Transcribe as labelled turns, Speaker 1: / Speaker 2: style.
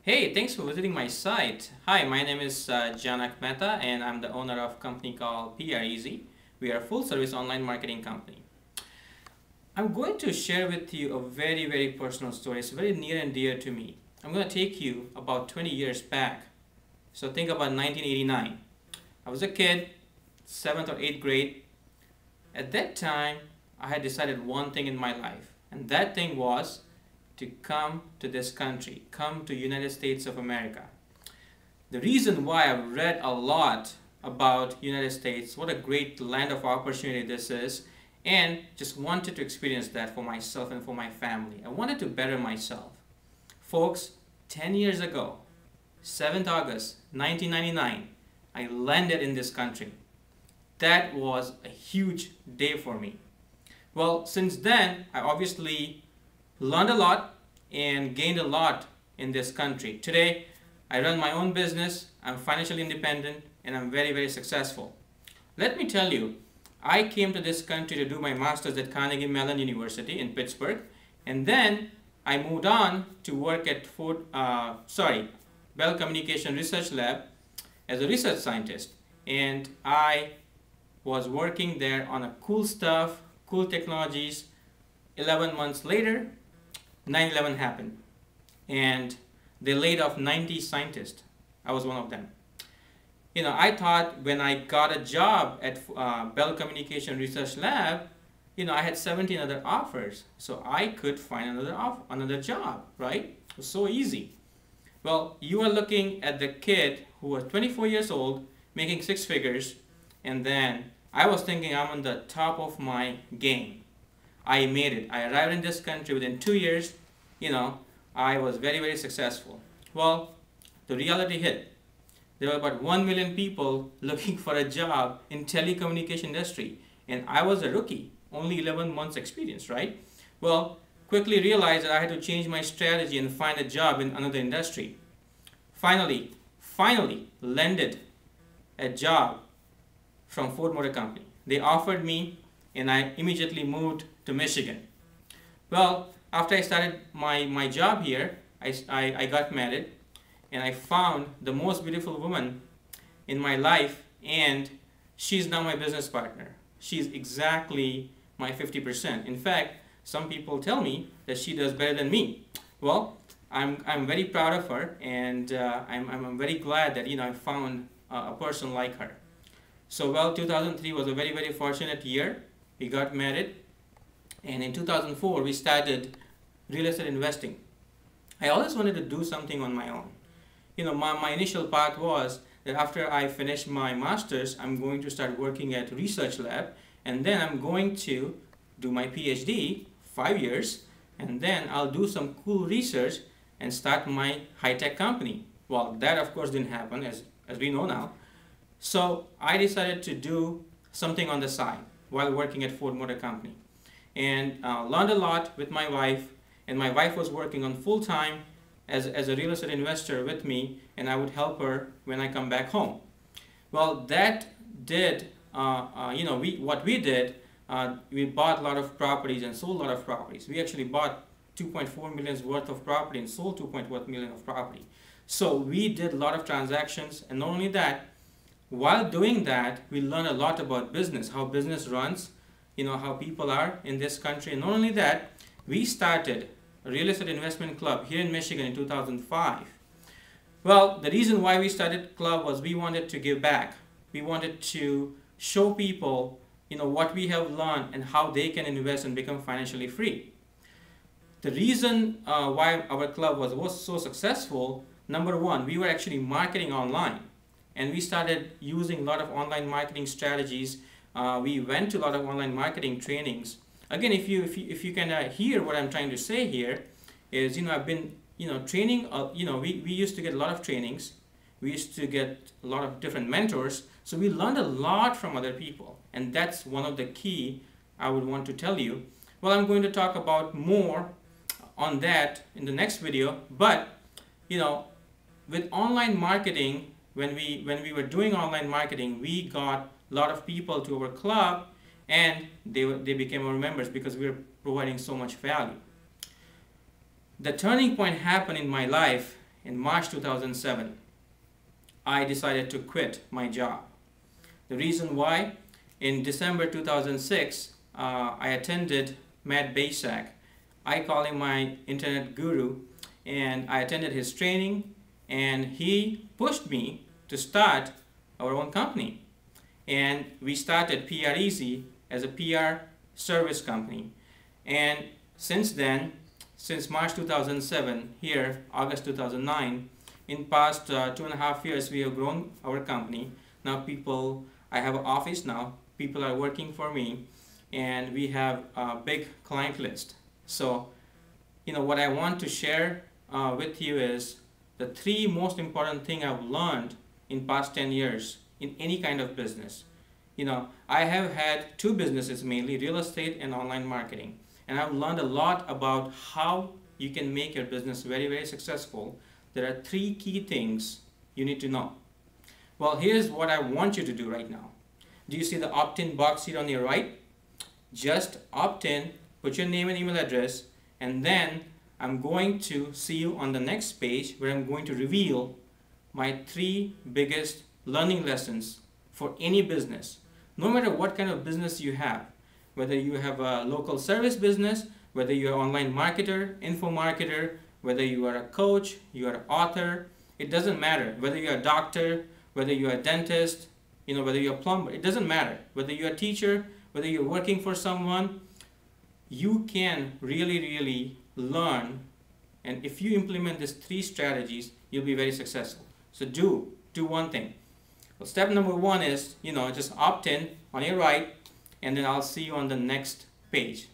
Speaker 1: Hey, thanks for visiting my site. Hi, my name is Janak Mehta and I'm the owner of a company called PR Easy. We are a full service online marketing company. I'm going to share with you a very personal story. It's very near and dear to me. I'm going to take you about 20 years back. So think about 1989. I was a kid, 7th or 8th grade. At that time, I had decided one thing in my life, and that thing was to come to this country, come to United States of America. The reason why I've read a lot about United States, what a great land of opportunity this is, and just wanted to experience that for myself and for my family. I wanted to better myself. Folks, 10 years ago, 7th August 1999, I landed in this country. That was a huge day for me. Well, since then, I obviously learned a lot and gained a lot in this country. Today, I run my own business, I'm financially independent, and I'm very successful. Let me tell you, I came to this country to do my master's at Carnegie Mellon University in Pittsburgh, and then I moved on to work at Bell Communication Research Lab as a research scientist. And I was working there on a cool stuff, cool technologies. 11 months later, 9/11 happened, and they laid off 90 scientists. I was one of them. I thought when I got a job at Bell Communication Research Lab, I had 17 other offers, so I could find another job, right? It was so easy. Well, you are looking at the kid who was 24 years old, making six figures, and then I was thinking I'm on the top of my game. I made it. I arrived in this country within 2 years. I was very successful. Well, the reality hit. There were about 1 million people looking for a job in telecommunication industry, and I was a rookie, only 11 months experience, right? Well, quickly realized that I had to change my strategy and find a job in another industry. Finally landed a job from Ford Motor Company. They offered me, and I immediately moved to Michigan. Well, after I started my job here, I got married, and I found the most beautiful woman in my life, and she's now my business partner. She's exactly my 50%. In fact, some people tell me that she does better than me. Well, I'm very proud of her, and I'm very glad that I found a person like her. So, well, 2003 was a very fortunate year. We got married, and in 2004 we started real estate investing. I always wanted to do something on my own. My initial path was that after I finish my master's, I'm going to start working at research lab, and then I'm going to do my PhD, 5 years, and then I'll do some cool research and start my high-tech company. Well, that of course didn't happen, as we know now. So I decided to do something on the side while working at Ford Motor Company, and learned a lot with my wife, and my wife was working on full-time as a real estate investor with me, and I would help her when I come back home. Well, that did, what we did, we bought a lot of properties and sold a lot of properties. We actually bought 2.4 million worth of property and sold 2.1 million of property. So we did a lot of transactions, and not only that, while doing that, we learned a lot about business, how business runs, how people are in this country. And not only that, we started a real estate investment club here in Michigan in 2005. Well, the reason why we started club was we wanted to give back. We wanted to show people, what we have learned and how they can invest and become financially free. The reason why our club was so successful, number one, we were actually marketing online. And we started using a lot of online marketing strategies. We went to a lot of online marketing trainings. Again, if you can hear what I'm trying to say here, is I've been training. We used to get a lot of trainings. We used to get a lot of different mentors. So we learned a lot from other people, and that's one of the key I would want to tell you. Well, I'm going to talk about more on that in the next video. But with online marketing, when we were doing online marketing, we got a lot of people to our club, and they became our members because we were providing so much value. The turning point happened in my life in March 2007, I decided to quit my job. The reason why, in December 2006, I attended Matt Basak. I call him my internet guru, and I attended his training, and he pushed me to start our own company. And we started PR Easy as a PR service company. And since then, since March 2007, here, August 2009, in past 2.5 years, we have grown our company. Now I have an office now, people are working for me, and we have a big client list. So, what I want to share with you is the 3 most important things I've learned in past 10 years in any kind of business. I have had 2 businesses, mainly real estate and online marketing, and I've learned a lot about how you can make your business very, very successful. There are 3 key things you need to know. Well, here's what I want you to do right now. Do you see the opt-in box here on your right? Just opt in, put your name and email address, and then I'm going to see you on the next page where I'm going to reveal my 3 biggest learning lessons for any business. No matter what kind of business you have, whether you have a local service business, whether you're an online marketer, info marketer, whether you are a coach, you are an author, it doesn't matter. Whether you're a doctor, whether you're a dentist, whether you're a plumber, it doesn't matter. Whether you're a teacher, whether you're working for someone, you can really, really learn. And if you implement these 3 strategies, you'll be very successful. So do one thing. Well, step number 1 is, just opt in on your right, and then I'll see you on the next page.